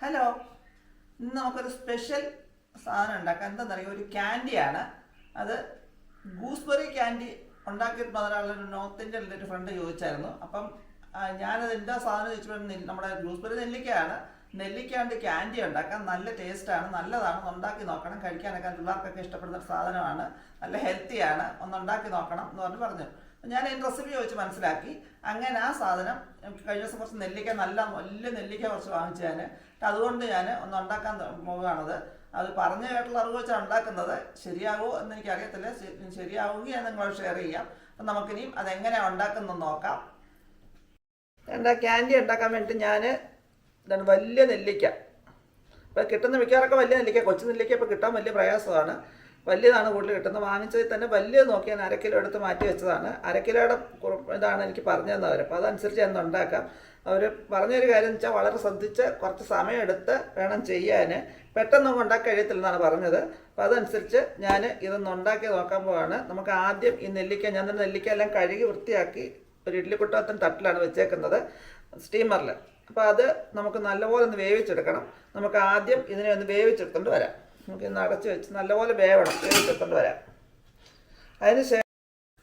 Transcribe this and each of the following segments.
Hello, ഇന്ന് നമുക്കൊരു special സാധനം ഉണ്ടാക്കാം. എന്താണെന്നറിയോ, ഒരു ക്യാൻഡിയാണ്. അത് ഗൂസ്ബെറി ക്യാൻഡി ഉണ്ടാക്കിയിട്ട് ഒരാളൊരു നോർത്ത് ഇന്ത്യയിലെ ഒരു ഫ്രണ്ട് ചോദിച്ചായിരുന്നു. അപ്പം ഞാനത് എന്താ സാധനം ചോദിച്ചപ്പോൾ നമ്മുടെ ഗൂസ്ബെറി നെല്ലിക്കയാണ്. നെല്ലിക്കാണ്ട് ക്യാൻഡി ഉണ്ടാക്കാം. നല്ല ടേസ്റ്റാണ്, നല്ലതാണ്. ഉണ്ടാക്കി നോക്കണം. കഴിക്കാനൊക്കെ പിള്ളേർക്കൊക്കെ ഇഷ്ടപ്പെടുന്ന ഒരു സാധനമാണ്. നല്ല ഹെൽത്തിയാണ്. ഉണ്ടാക്കി നോക്കണം എന്ന് പറഞ്ഞു. ഞാൻ അതിൻ്റെ റെസിപ്പി ചോദിച്ച് മനസ്സിലാക്കി. അങ്ങനെ ആ സാധനം കഴിഞ്ഞ ദിവസം കുറച്ച് നെല്ലിക്ക, നല്ല വലിയ നെല്ലിക്ക കുറച്ച് വാങ്ങിച്ചു ഞാൻ. അതുകൊണ്ട് ഞാൻ ഉണ്ടാക്കാൻ പോവുകയാണത്. അത് പറഞ്ഞു കേട്ടുള്ള അറിവ് വെച്ചാണ് ഉണ്ടാക്കുന്നത്. ശരിയാകുമോ എന്ന് എനിക്കറിയത്തില്ല. ശരിയാവുമെങ്കിൽ ഞാൻ നിങ്ങളോട് ഷെയർ ചെയ്യാം. അപ്പം നമുക്കിനിയും അതെങ്ങനെയാണ് ഉണ്ടാക്കുന്നത് നോക്കാം. എൻ്റെ ക്യാൻഡി ഉണ്ടാക്കാൻ വേണ്ടി ഞാൻ വലിയ നെല്ലിക്ക, ഇപ്പോൾ കിട്ടുന്ന മിക്കവാറൊക്കെ വലിയ നെല്ലിക്ക, കൊച്ചു നെല്ലിക്ക ഇപ്പോൾ കിട്ടാൻ വലിയ പ്രയാസമാണ്. വലിയതാണ് കൂടുതൽ കിട്ടുന്നത്. വാങ്ങിച്ചതിൽ തന്നെ വലിയത് നോക്കി ഞാൻ 1/2 കിലോ എടുത്ത് മാറ്റി വെച്ചതാണ്. 1/2 കിലോയുടെ ഇതാണ് എനിക്ക് പറഞ്ഞു തന്നവർ. അപ്പോൾ അതനുസരിച്ച് ഞാൻ ഉണ്ടാക്കാം. അവർ പറഞ്ഞൊരു കാര്യം എന്ന് വെച്ചാൽ വളരെ ശ്രദ്ധിച്ച് കുറച്ച് സമയമെടുത്ത് വേണം ചെയ്യാൻ. പെട്ടെന്നൊന്നും ഉണ്ടാക്കി കഴിയത്തില്ലെന്നാണ് പറഞ്ഞത്. അപ്പോൾ അതനുസരിച്ച് ഞാൻ ഇതൊന്ന് ഉണ്ടാക്കി നോക്കാൻ പോവാണ്. നമുക്ക് ആദ്യം ഈ നെല്ലിക്ക, ഞാൻ തന്നെ നെല്ലിക്ക എല്ലാം കഴുകി വൃത്തിയാക്കി ഒരു ഇഡ്ഡലിക്കുട്ടത്തിന് തട്ടിലാണ് വെച്ചേക്കുന്നത്, സ്റ്റീമറിൽ. അപ്പോൾ അത് നമുക്ക് നല്ലപോലെ ഒന്ന് വേവിച്ചെടുക്കണം. നമുക്ക് ആദ്യം ഇതിനെ ഒന്ന് വേവിച്ചെടുത്തുകൊണ്ട് വരാം. നമുക്ക് ഇന്ന് അടച്ച് വെച്ച് നല്ലപോലെ വേവിച്ചെടുത്തുകൊണ്ട് വരാം. അതിന് ശേഷം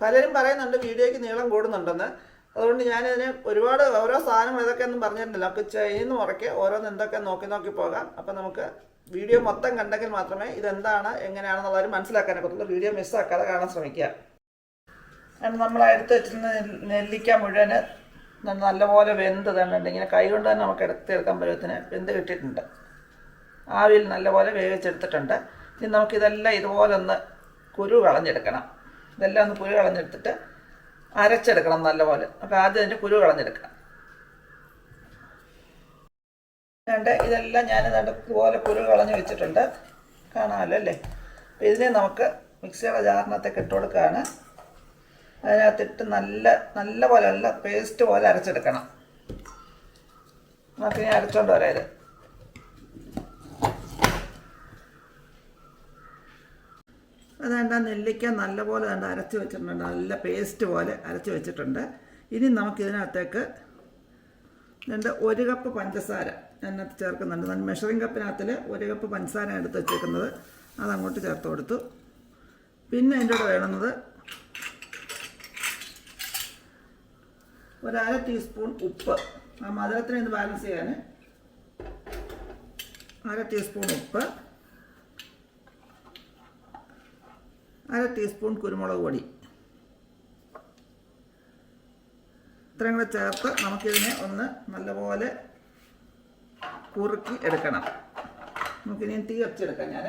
പലരും പറയുന്നുണ്ട് വീഡിയോയ്ക്ക് നീളം കൂടുന്നുണ്ടെന്ന്. അതുകൊണ്ട് ഞാനിതിന് ഒരുപാട് ഓരോ സാധനങ്ങൾ ഏതൊക്കെയൊന്നും പറഞ്ഞിട്ടുണ്ടല്ലോ. നമുക്ക് ചെയ്യുന്ന മുറയ്ക്ക് ഓരോന്ന് എന്തൊക്കെ നോക്കി പോകാം. അപ്പം നമുക്ക് വീഡിയോ മൊത്തം കണ്ടെങ്കിൽ മാത്രമേ ഇതെന്താണ് എങ്ങനെയാണെന്നുള്ളവർ മനസ്സിലാക്കാനൊക്കത്തുള്ളൂ. വീഡിയോ മിസ്സാക്കാതെ കാണാൻ ശ്രമിക്കുക. നമ്മൾ എടുത്ത് വെച്ചിരുന്ന നെല്ലിക്ക മുഴുവൻ നല്ലപോലെ വെന്ത് തന്നെ ഇങ്ങനെ കൈ കൊണ്ട് തന്നെ നമുക്ക് എടുത്തെടുക്കാൻ പരുവത്തിന് വെന്ത് കിട്ടിയിട്ടുണ്ട്. ആവിയിൽ നല്ലപോലെ വേവിച്ചെടുത്തിട്ടുണ്ട്. ഇനി നമുക്കിതെല്ലാം ഇതുപോലെ ഒന്ന് കുരു കളഞ്ഞെടുക്കണം. ഇതെല്ലാം ഒന്ന് കുരു കളഞ്ഞെടുത്തിട്ട് അരച്ചെടുക്കണം നല്ലപോലെ. നമുക്ക് ആദ്യം അതിൻ്റെ കുരു കളഞ്ഞെടുക്കാം. ഇതെല്ലാം ഞാൻ ഇതുപോലെ കുരു കളഞ്ഞ് വെച്ചിട്ടുണ്ട്, കാണാമല്ലോ അല്ലേ. അപ്പോൾ ഇതിനെ നമുക്ക് മിക്സിയുടെ ജാറിനകത്തേക്ക് ഇട്ട് കൊടുക്കുകയാണ്. അതിനകത്തിട്ട് നല്ല പോലെ നല്ല പേസ്റ്റ് പോലെ അരച്ചെടുക്കണം. നമുക്കിനി അരച്ചോണ്ട് വരാം. ഇത് അതാണ്ട് നെല്ലിക്ക നല്ലപോലെ അരച്ച് വെച്ചിട്ടുണ്ട്. നല്ല പേസ്റ്റ് പോലെ അരച്ച് വെച്ചിട്ടുണ്ട്. ഇനി നമുക്കിതിനകത്തേക്ക് 1 കപ്പ് പഞ്ചസാര അതിനകത്ത് ചേർക്കുന്നുണ്ട്. മെഷറിംഗ് കപ്പിനകത്തിൽ 1 കപ്പ് പഞ്ചസാര എടുത്ത് വെച്ചേക്കുന്നത്, അതങ്ങോട്ട് ചേർത്ത് കൊടുത്തു. പിന്നെ അതിൻ്റെ കൂടെ വേണമെന്നത് 1/2 ടീസ്പൂൺ ഉപ്പ്. ആ മധുരത്തിന് ഇത് ബാലൻസ് ചെയ്യാൻ 1/2 ടീസ്പൂൺ ഉപ്പ്, 1/2 ടീസ്പൂൺ കുരുമുളക് പൊടി. ഇത്രയും കൂടെ ചേർത്ത് നമുക്കിതിനെ ഒന്ന് നല്ലപോലെ കുറുക്കി എടുക്കണം. നമുക്കിനി തീ വെച്ചെടുക്കാം. ഞാൻ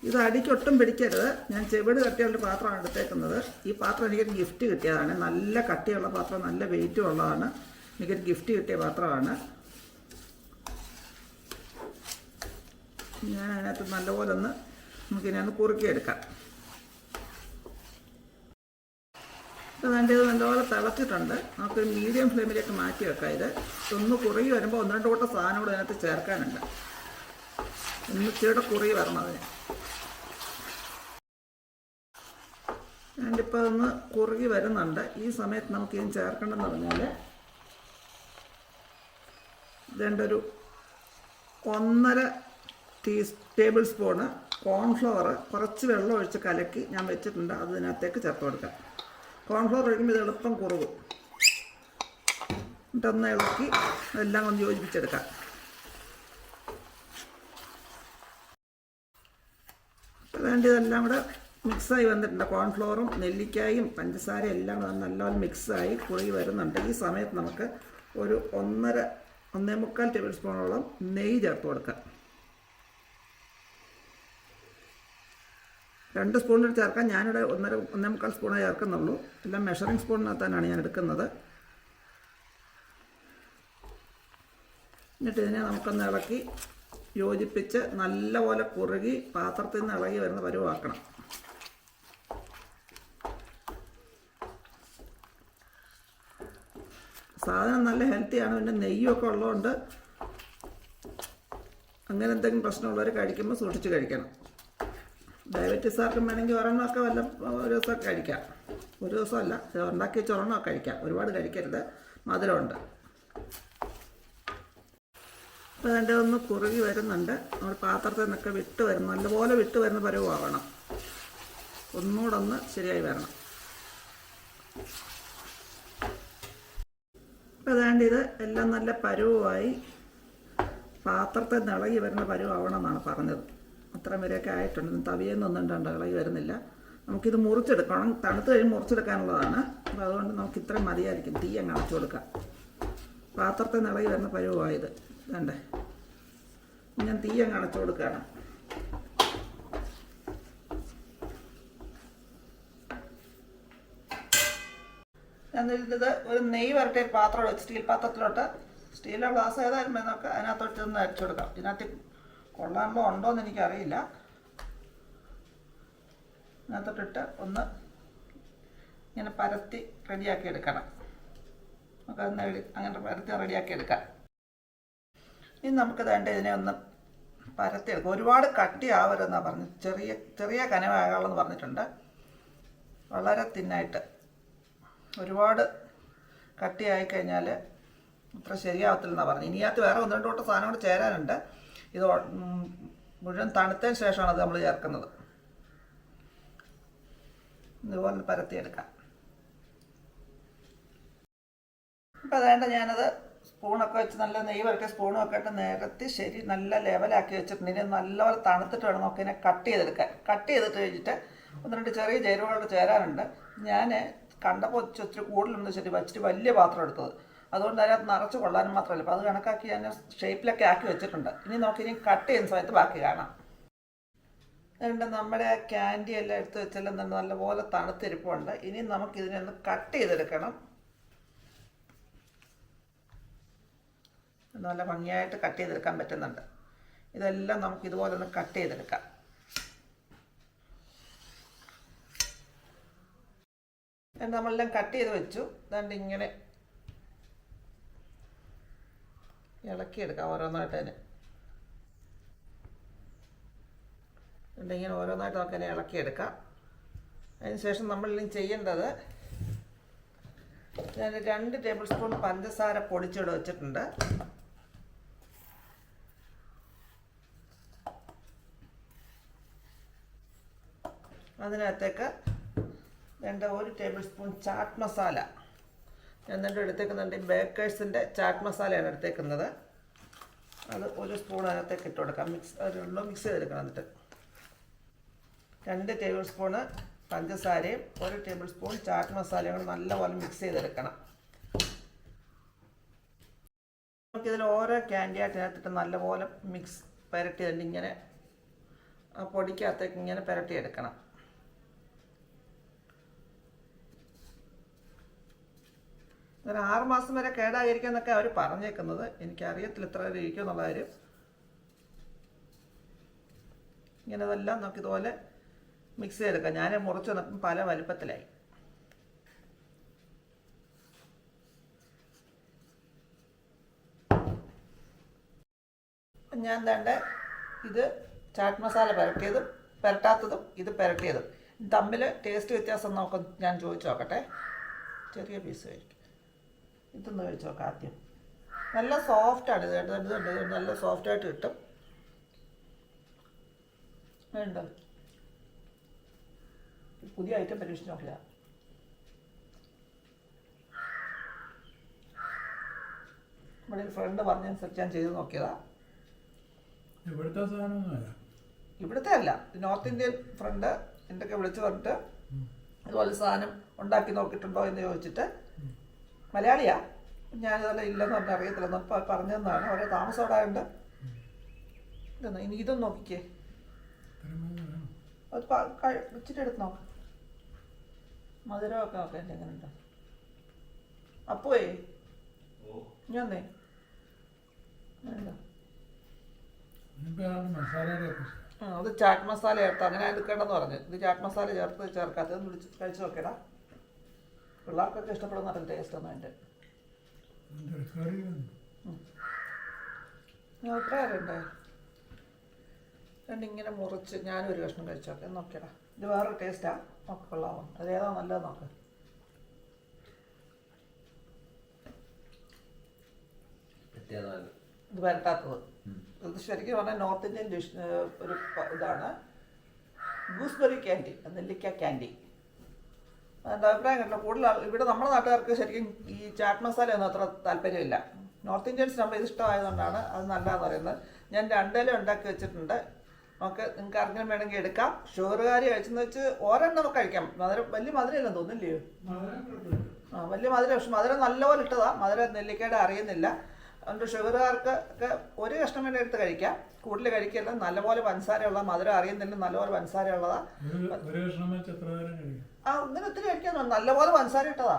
ഇത് അടിക്കൊട്ടും പിടിക്കരുത്. ഞാൻ ചെവിട് കട്ടിയുള്ള പാത്രമാണ് എടുത്തേക്കുന്നത്. ഈ പാത്രം എനിക്കൊരു ഗിഫ്റ്റ് കിട്ടിയതാണ്. നല്ല കട്ടിയുള്ള പാത്രം, നല്ല വെയിറ്റും ഉള്ളതാണ്. എനിക്കൊരു ഗിഫ്റ്റ് കിട്ടിയ പാത്രമാണ്. ഞാൻ അതിനകത്ത് നല്ലപോലെ നമുക്കിനെ ഒന്ന് കുറുക്കിയെടുക്കാം. ഇത് നല്ലപോലെ തിളച്ചിട്ടുണ്ട്. നമുക്കൊരു മീഡിയം ഫ്ലെയിമിലേക്ക് മാറ്റി വെക്കാം. ഇതൊന്ന് കുറുകി വരുമ്പോൾ 1-2 കൂട്ടം സാധനം കൂടെ അതിനകത്ത് ചേർക്കാനുണ്ട്. ഇച്ചിരിയുടെ കുറുകി വരണം അതിന്. ഞാനിപ്പോൾ അതൊന്ന് കുറുകി വരുന്നുണ്ട്. ഈ സമയത്ത് നമുക്ക് ഇതിന് ചേർക്കേണ്ടതെന്ന് പറഞ്ഞാൽ ഒരു 1.5 ടേബിൾ സ്പൂണ് കോൺഫ്ലവർ കുറച്ച് വെള്ളം ഒഴിച്ച് കലക്കി ഞാൻ വെച്ചിട്ടുണ്ട്. അത് ഇതിനകത്തേക്ക് ചേർത്ത് കൊടുക്കാം. കോൺഫ്ലവർ ഒഴിക്കുമ്പോൾ ഇത് എളുപ്പം കുറുകും. എന്നിട്ടൊന്ന് ഇളക്കി എല്ലാം ഒന്ന് യോജിപ്പിച്ചെടുക്കാം. അതുകൊണ്ട് ഇതെല്ലാം കൂടെ മിക്സായി വന്നിട്ടുണ്ട്. കോൺഫ്ലവറും നെല്ലിക്കായും പഞ്ചസാരയും എല്ലാം കൂടെ നല്ലപോലെ മിക്സായി കുറുകി വരുന്നുണ്ട്. ഈ സമയത്ത് നമുക്ക് ഒരു 1.5 ടേബിൾ സ്പൂണോളം നെയ്യ് ചേർത്ത് കൊടുക്കാം. 2 സ്പൂണിൽ ചേർക്കാം. ഞാനിവിടെ 1.5 സ്പൂണേ ചേർക്കുന്നുള്ളൂ. എല്ലാം മെഷറിംഗ് സ്പൂണിനകത്താണ് ഞാൻ എടുക്കുന്നത്. എന്നിട്ട് ഇതിനെ നമുക്കൊന്ന് ഇളക്കി യോജിപ്പിച്ച് നല്ലപോലെ കുറുകി പാത്രത്തിൽ നിന്ന് ഇളകി വരുന്ന പരുവാക്കണം. സാധനം നല്ല ഹെൽത്തിയാണ്. പിന്നെ നെയ്യൊക്കെ ഉള്ളതുകൊണ്ട് അങ്ങനെ എന്തെങ്കിലും പ്രശ്നമുള്ളവർ കഴിക്കുമ്പോൾ സൂക്ഷിച്ച് കഴിക്കണം. ഡയബറ്റീസ് ആർക്കും വേണമെങ്കിൽ ഒരെണ്ണമൊക്കെ വല്ല ഒരു ദിവസമൊക്കെ കഴിക്കാം. ഒരു ദിവസമല്ല, ഉണ്ടാക്കി വെച്ച ഒരെണ്ണമൊക്കെ കഴിക്കാം. ഒരുപാട് കഴിക്കരുത്, മധുരമുണ്ട്. അപ്പോൾ അതിൻ്റെ ഒന്ന് കുറുകി വരുന്നുണ്ട്. നമ്മൾ പാത്രത്തിൽ നിന്നൊക്കെ വിട്ട് വരുന്നു, നല്ലപോലെ വിട്ട് വരുന്ന പരുവമാവണം. ഒന്നുകൂടെ ഒന്ന് ശരിയായി വരണം. അപ്പോൾ അതാണ്ട് ഇത് എല്ലാം നല്ല പരുവമായി പാത്രത്തിൽ നിന്ന് ഇളകി വരുന്ന പരുവാവണം എന്നാണ് പറഞ്ഞത്. അത്രയും വരെയൊക്കെ ആയിട്ടുണ്ട്. തവിയെന്നൊന്നും ഇളകി വരുന്നില്ല. നമുക്കിത് മുറിച്ചെടുക്കണം. തണുത്ത് കഴിഞ്ഞ് മുറിച്ചെടുക്കാനുള്ളതാണ്. അപ്പോൾ അതുകൊണ്ട് നമുക്ക് ഇത്രയും മതിയായിരിക്കും. തീ അങ്ങ് അടച്ചു കൊടുക്കാം. പാത്രത്തിൽ നിന്ന് ഇളകി വരുന്ന പരുവായത് വേണ്ടേ. ഞാൻ തീ അങ്ങ് അടച്ചു കൊടുക്കുകയാണ്. എന്നിട്ട് ഒരു നെയ്യ് വരട്ടെ പാത്രം സ്റ്റീൽ പാത്രത്തിലോട്ട്, സ്റ്റീലോ ഗ്ലാസ് ഏതായാലും എന്നൊക്കെ അതിനകത്തോട്ട് ഒന്ന് അരച്ചു കൊടുക്കാം. ഇതിനകത്ത് കൊള്ളാനുള്ള ഉണ്ടോയെന്ന് എനിക്കറിയില്ല. അതിനകത്തോട്ടിട്ട് ഒന്ന് ഇങ്ങനെ പരത്തി റെഡിയാക്കി എടുക്കണം. നമുക്ക് അങ്ങനെ പരത്തി റെഡിയാക്കി എടുക്കാം. ഇനി നമുക്ക് വേണ്ട ഇതിനെ ഒന്ന് പരത്തിയെടുക്കാം. ഒരുപാട് കട്ടിയാവരുതെന്നാണ് പറഞ്ഞത്. ചെറിയ ചെറിയ കനവാകാമെന്ന് പറഞ്ഞിട്ടുണ്ട്. വളരെ തിന്നായിട്ട്. ഒരുപാട് കട്ടിയായി കഴിഞ്ഞാൽ അത്ര ശരിയാവത്തില്ലെന്നാണ് പറഞ്ഞത്. ഇനിയകത്ത് വേറെ ഒന്ന് രണ്ട് കൂട്ടം സാധനം കൂടെ ചേരാനുണ്ട്. ഇത് മുഴുവൻ തണുത്തതിന് ശേഷമാണ് അത് നമ്മൾ ചേർക്കുന്നത്. ഇതുപോലെ പരത്തിയെടുക്കാം. അപ്പോൾ അതുകൊണ്ട് ഞാനത് സ്പൂണൊക്കെ വെച്ച് നല്ല നെയ്യ് വരട്ടെ സ്പൂണൊക്കെ ഇട്ട് നിരത്തി ശരി നല്ല ലെവലാക്കി വെച്ചിട്ടുണ്ട്. ഇനി നല്ലപോലെ തണുത്തിട്ട് വേണം നമുക്ക് ഇതിനെ കട്ട് ചെയ്തെടുക്കാൻ. കട്ട് ചെയ്തിട്ട് കഴിഞ്ഞിട്ട് ഒന്ന് രണ്ട് ചെറിയ ചേരുവകളോട് ചേരാനുണ്ട്. ഞാൻ കണ്ടപ്പോൾ ഒത്തിരി കൂടുതലുണ്ട് ശരി വച്ചിട്ട് വലിയ പാത്രം എടുത്തത്. അതുകൊണ്ട് അതിനകത്ത് നിറച്ച് കൊള്ളാനും മാത്രമല്ല. അപ്പോൾ അത് കണക്കാക്കി ഞാൻ ഷേപ്പിലൊക്കെ ആക്കി വെച്ചിട്ടുണ്ട്. ഇനി നമുക്കിനി കട്ട് ചെയ്യുന്ന സമയത്ത് ബാക്കി കാണാം. അതുകൊണ്ട് നമ്മുടെ ക്യാൻഡി എല്ലാം എടുത്ത് വെച്ചെല്ലാം തന്നെ നല്ലപോലെ തണുത്തിരിപ്പുണ്ട്. ഇനി നമുക്കിതിനെ ഒന്ന് കട്ട് ചെയ്തെടുക്കണം. നല്ല ഭംഗിയായിട്ട് കട്ട് ചെയ്തെടുക്കാൻ പറ്റുന്നുണ്ട്. ഇതെല്ലാം നമുക്ക് ഇതുപോലെ ഒന്ന് കട്ട് ചെയ്തെടുക്കാം. നമ്മളെല്ലാം കട്ട് ചെയ്ത് വെച്ചു. അതുകൊണ്ട് ഇങ്ങനെ ഇളക്കിയെടുക്കാം ഓരോന്നായിട്ട് തന്നെ. അതുകൊണ്ട് ഇങ്ങനെ ഓരോന്നായിട്ട് നമുക്ക് തന്നെ ഇളക്കിയെടുക്കാം. അതിനുശേഷം നമ്മളിനി ചെയ്യേണ്ടത്, ഞാൻ 2 ടേബിൾ സ്പൂൺ പഞ്ചസാര പൊടിച്ചിട്ട് വെച്ചിട്ടുണ്ട്. അതിനകത്തേക്ക് 1 ടേബിൾ സ്പൂൺ ചാട്ട് മസാല ഞാൻ എന്നിട്ട് എടുത്തേക്കുന്നുണ്ട്. ബേക്കേഴ്സിൻ്റെ ചാട്ട് മസാലയാണ് എടുത്തേക്കുന്നത്. അത് 1 സ്പൂൺ അതിനകത്തേക്ക് ഇട്ട് കൊടുക്കാം. മിക്സ് ചെയ്തെടുക്കണം. എന്നിട്ട് 2 ടേബിൾ സ്പൂണ് പഞ്ചസാരയും 1 ടേബിൾ സ്പൂൺ ചാട്ട് മസാലയും കൂടെ നല്ലപോലെ മിക്സ് ചെയ്തെടുക്കണം. നമുക്കിതിൽ ഓരോ ക്യാൻഡിയായിട്ട് ഇതിനകത്തിട്ട് നല്ലപോലെ പുരട്ടി തന്നെ ഇങ്ങനെ ആ പൊടിക്കകത്തേക്ക് ഇങ്ങനെ പുരട്ടിയെടുക്കണം. അങ്ങനെ 6 മാസം വരെ കേടായിരിക്കും എന്നൊക്കെ അവർ പറഞ്ഞേക്കുന്നത്. എനിക്കറിയത്തില്ല ഇത്ര വരെ ഇരിക്കും എന്നുള്ള കാര്യം. ഇങ്ങനെ ഇതെല്ലാം നമുക്കിതുപോലെ മിക്സ് ചെയ്തെടുക്കാം. ഞാൻ മുറിച്ച് വന്നപ്പം പല വലുപ്പത്തിലായി. ഞാൻ വേണ്ട ഇത് ചാട്ട് മസാല പുരട്ടാത്തതും ഇത് പുരട്ടിയതും തമ്മിൽ ടേസ്റ്റ് വ്യത്യാസം ഞാൻ ചോദിച്ചു നോക്കട്ടെ. ചെറിയ പീസ് കഴിക്കും. ഇതൊന്ന് കഴിച്ച് നോക്കാം ആദ്യം. നല്ല സോഫ്റ്റാണ് ഇത്. നല്ല സോഫ്റ്റായിട്ട് കിട്ടും. വേണ്ട പുതിയ ഐറ്റം പരീക്ഷിച്ച് നോക്കില്ല. നമ്മുടെ ഒരു ഫ്രണ്ട് പറഞ്ഞനുസരിച്ച് ഞാൻ ചെയ്ത് നോക്കിയതാ. ഇവിടുത്തെ അല്ല, നോർത്ത് ഇന്ത്യൻ ഫ്രണ്ട് എന്തൊക്കെ വിളിച്ച് പറഞ്ഞിട്ട് ഇതുപോലെ സാധനം ഉണ്ടാക്കി നോക്കിയിട്ടുണ്ടോ എന്ന് ചോദിച്ചിട്ട്, മലയാളിയാ, ഞാനിതെല്ലാം ഇല്ലെന്ന് പറഞ്ഞാൽ അറിയത്തില്ല പറഞ്ഞതെന്നാണ്. അവരെ താമസോടായുണ്ട്. ഇനി ഇതൊന്നും നോക്കിക്കേ, അത് വെച്ചിട്ട് എടുത്ത് നോക്കാം. മധുരമൊക്കെ നോക്കാം എൻ്റെ എങ്ങനെയുണ്ട്. അപ്പോഴേ ഞാന്നേ അത് ചാട്ട് മസാല ചേർത്ത് അങ്ങനെ എടുക്കേണ്ടെന്ന് പറഞ്ഞു. ഇത് ചാട്ട് മസാല ചേർക്കാത്തത് വിളിച്ച് കഴിച്ച് നോക്കേടാ. പിള്ളേർക്കൊക്കെ ഇഷ്ടപ്പെടുന്ന നല്ല ടേസ്റ്റ് ഒന്നും എൻ്റെ അഭിപ്രായമുണ്ടേ. രണ്ടിങ്ങനെ മുറിച്ച് ഞാനും ഒരു കഷ്ണം കഴിച്ചോക്കെ നോക്കിയടാ. ഇത് വേറൊരു ടേസ്റ്റാണ്. നോക്കി കൊള്ളാമോ? അതേതാ നല്ലത് നോക്ക്. ഇത് വരട്ടാത്തത്. ഇത് ശരിക്കും പറഞ്ഞാൽ നോർത്ത് ഇന്ത്യൻ ഡിഷ് ഒരു ഇതാണ് ഗൂസ്ബെറി ക്യാൻഡി, നെല്ലിക്ക ക്യാൻഡി. അതിൻ്റെ അഭിപ്രായം കേട്ടോ. കൂടുതൽ ഇവിടെ നമ്മുടെ നാട്ടുകാർക്ക് ശരിക്കും ഈ ചാറ്റ് മസാല ഒന്നും അത്ര താല്പര്യമില്ല. നോർത്ത് ഇന്ത്യൻസ് നമ്മൾ ഇത് ഇഷ്ടമായതുകൊണ്ടാണ് അത് നല്ലതെന്ന് പറയുന്നത്. ഞാൻ 2 ഇല ഉണ്ടാക്കി വെച്ചിട്ടുണ്ട്. നമുക്ക് നിങ്ങൾക്ക് ആർക്കെങ്കിലും വേണമെങ്കിൽ എടുക്കാം. ഷുഗറുകാരി കഴിച്ചെന്ന് വെച്ച് ഒരെണ്ണം നമുക്ക് കഴിക്കാം. മധുരം വലിയ മധുരമില്ലെന്ന് തോന്നില്ലയോ? വലിയ മധുരം, പക്ഷെ മധുരം നല്ലപോലെ ഇട്ടതാ. മധുരം നെല്ലിക്കയുടെ അറിയുന്നില്ല. അതുകൊണ്ട് ഷുഗറുകാർക്ക് ഒക്കെ ഒരു കഷ്ണം വേണ്ടി എടുത്ത് കഴിക്കാം. കൂടുതൽ കഴിക്കല്ല. നല്ലപോലെ പഞ്ചസാരയുള്ള, മധുരം അറിയുന്നില്ല, നല്ലപോലെ പഞ്ചസാര ഉള്ളതാ. ഇങ്ങനെ ഒത്തിരി കഴിക്കാൻ നല്ലപോലെ പഞ്ചസാര ഇട്ടതാ.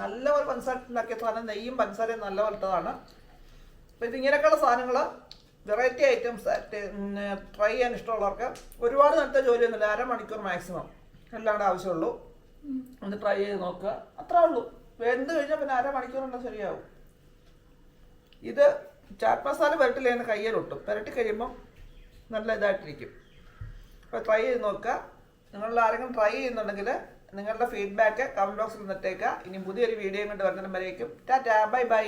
നല്ലപോലെ പഞ്ചസാര ഉണ്ടാക്കിയ സാധനം, നെയ്യും പഞ്ചസാരയും നല്ലപോലെ ഇട്ടതാണ്. അപ്പം ഇതിങ്ങനെയൊക്കെയുള്ള സാധനങ്ങൾ വെറൈറ്റി ഐറ്റംസ് ട്രൈ ചെയ്യാൻ ഇഷ്ടമുള്ളവർക്ക് ഒരുപാട് നേരത്തെ ജോലിയൊന്നുമില്ല. 1/2 മണിക്കൂർ മാക്സിമം എല്ലാം കൂടെ ആവശ്യമുള്ളൂ. ഒന്ന് ട്രൈ ചെയ്ത് നോക്കുക, അത്രേ ഉള്ളൂ. വെന്ത് കഴിഞ്ഞാൽ പിന്നെ 1/2 മണിക്കൂറുണ്ട് ശരിയാവും. ഇത് ചാറ്റ് മസാല പുരട്ടിലേന്ന് കയ്യിലൊട്ടും. പുരട്ടി കഴിയുമ്പം നല്ല ഇതായിട്ടിരിക്കും. അപ്പോൾ ട്രൈ ചെയ്ത് നോക്കുക. നിങ്ങളിൽ ആരെങ്കിലും ട്രൈ ചെയ്യുന്നുണ്ടെങ്കിൽ നിങ്ങളുടെ ഫീഡ്ബാക്ക് കമൻറ്റ് ബോക്സിൽ നിന്നിട്ടേക്കുക. ഇനി പുതിയൊരു വീഡിയോ കൊണ്ട് വരുന്നതിന് വരേക്കും ടാറ്റാ, ബൈ ബൈ.